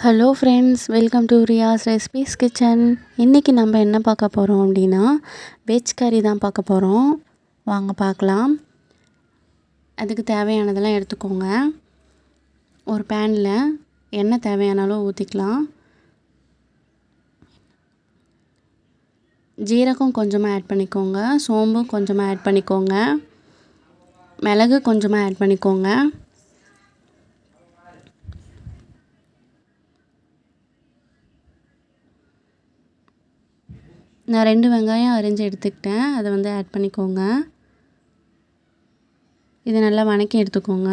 Hello friends, welcome to Riyaz recipes kitchen. இன்றைக்கி நம்ம என்ன பார்க்க போகிறோம் அப்படின்னா வெஜ் கறி தான் பார்க்க போகிறோம். வாங்க பார்க்கலாம். அதுக்கு தேவையானதெல்லாம் எடுத்துக்கோங்க. ஒரு பேனில் எண்ணெய் தேவையான அளவு ஊற்றிக்கலாம். ஜீரகம் கொஞ்சமாக ஆட் பண்ணிக்கோங்க. சோம்பு கொஞ்சமாக ஆட் பண்ணிக்கோங்க. மிளகு கொஞ்சமாக ஆட் பண்ணிக்கோங்க. நான் 2 வெங்காயம் அரிஞ்சு எடுத்துக்கிட்டேன். அதை ஆட் பண்ணிக்கோங்க. இதை நல்லா வணக்கி எடுத்துக்கோங்க.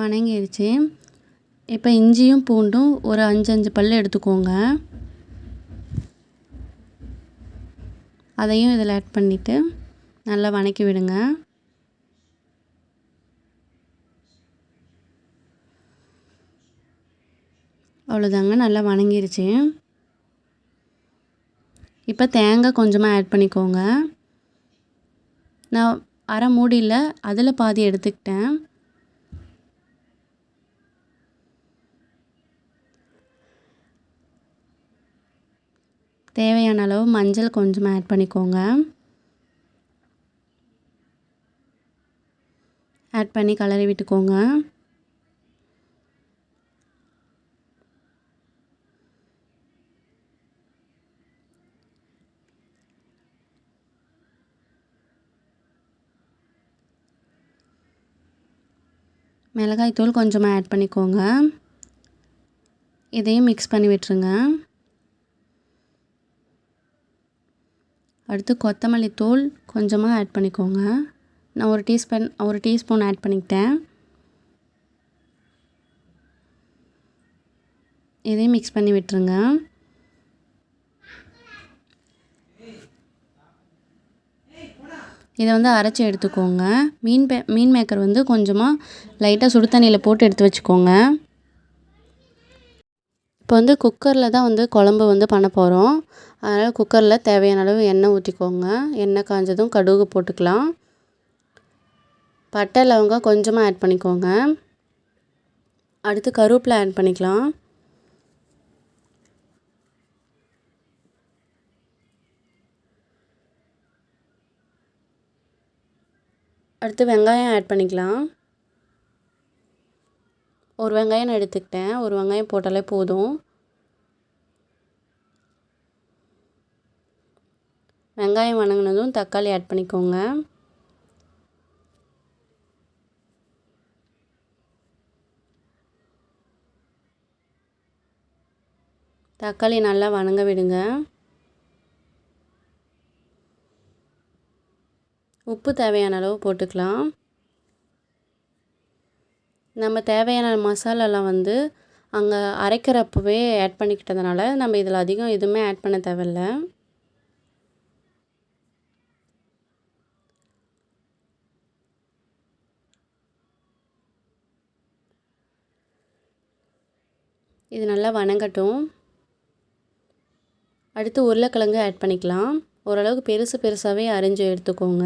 வணங்கிடுச்சு. இப்போ இஞ்சியும் பூண்டும் ஒரு 5 பல் எடுத்துக்கோங்க. அதையும் இதில் ஆட் பண்ணிவிட்டு நல்லா வணக்கி விடுங்க. அவ்வளோதாங்க, நல்லா வணங்கிருச்சு. இப்போ தேங்காய் கொஞ்சமாக ஆட் பண்ணிக்கோங்க. நான் அரை மூடியில் அதில் பாதி எடுத்துக்கிட்டேன். தேவையான அளவு மஞ்சள் கொஞ்சமாக ஆட் பண்ணிக்கோங்க. ஆட் பண்ணி கலரி விட்டுக்கோங்க. மிளகாய்த்தூள் கொஞ்சமாக ஆட் பண்ணிக்கோங்க. இதையும் மிக்ஸ் பண்ணி விட்டுருங்க. அடுத்து கொத்தமல்லி தூள் கொஞ்சமாக ஆட் பண்ணிக்கோங்க. நான் ஒரு டீஸ்பூன் ஆட் பண்ணிக்கிட்டேன். இதையும் மிக்ஸ் பண்ணி விட்டுருங்க. இதை அரைச்சி எடுத்துக்கோங்க. மீன் மேக்கர் கொஞ்சமாக லைட்டாக சுடு தண்ணியில் போட்டு எடுத்து வச்சுக்கோங்க. இப்போ குக்கரில் தான் குழம்பு பண்ண போகிறோம். அதனால் குக்கரில் தேவையான அளவு எண்ணெய் ஊற்றிக்கோங்க. எண்ணெய் காஞ்சதும் கடுகு போட்டுக்கலாம். பட்டை லவங்கம் கொஞ்சமாக ஆட் பண்ணிக்கோங்க. அடுத்து கருவேப்பிலை ஆட் பண்ணிக்கலாம். அடுத்து வெங்காயம் ஆட் பண்ணிக்கலாம். ஒரு வெங்காயம் நான் எடுத்துக்கிட்டேன். ஒரு வெங்காயம் போட்டாலே போதும். வெங்காயம் வணங்கினதும் தக்காளி ஆட் பண்ணிக்கோங்க. தக்காளி நல்லா வணங்க விடுங்க. உப்பு தேவையான அளவு போட்டுக்கலாம். நம்ம தேவையான மசாலாலாம் அங்கே அரைக்கிறப்பவே ஆட் பண்ணிக்கிட்டதுனால நம்ம இதில் அதிகம் எதுவுமே ஆட் பண்ண தேவையில்ல. இது நல்லா வணங்கட்டும். அடுத்து உருளைக்கிழங்கு ஆட் பண்ணிக்கலாம். ஓரளவுக்கு பெருசாகவே அரிஞ்சு எடுத்துக்கோங்க.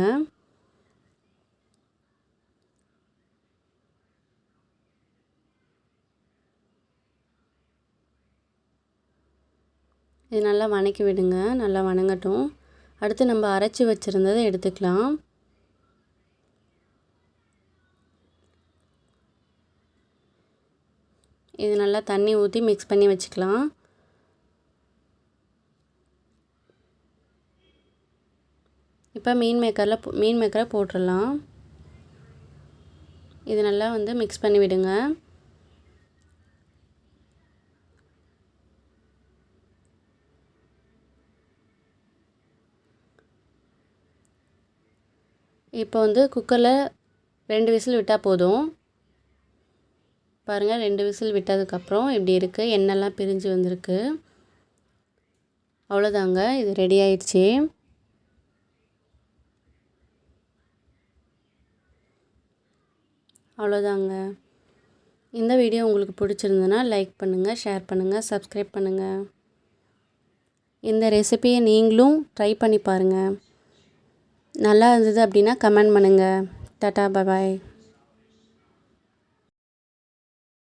இது நல்லா வணக்கி விடுங்க. நல்லா வணங்கட்டும். அடுத்து நம்ம அரைச்சி வச்சுருந்ததை எடுத்துக்கலாம். இது நல்லா தண்ணி ஊற்றி மிக்ஸ் பண்ணி வச்சுக்கலாம். இப்போ மீன் மேக்கரை போட்டுடலாம். இது நல்லா மிக்ஸ் பண்ணி விடுங்க. இப்போ குக்கரில் 2 விசில் விட்டால் போதும். பாருங்கள், 2 விசில் விட்டதுக்கப்புறம் இப்படி இருக்குது. எண்ணெய்லாம் பிரிஞ்சு வந்திருக்கு. அவ்வளோதாங்க, இது ரெடி ஆயிடுச்சு. அவ்வளோதாங்க. இந்த வீடியோ உங்களுக்கு பிடிச்சிருந்ததுன்னா லைக் பண்ணுங்கள், ஷேர் பண்ணுங்கள், சப்ஸ்கிரைப் பண்ணுங்கள். இந்த ரெசிபியை நீங்களும் ட்ரை பண்ணி பாருங்கள். நல்லா இருந்தது அப்படின்னா கமெண்ட் பண்ணுங்கள். டாடா, பாய்.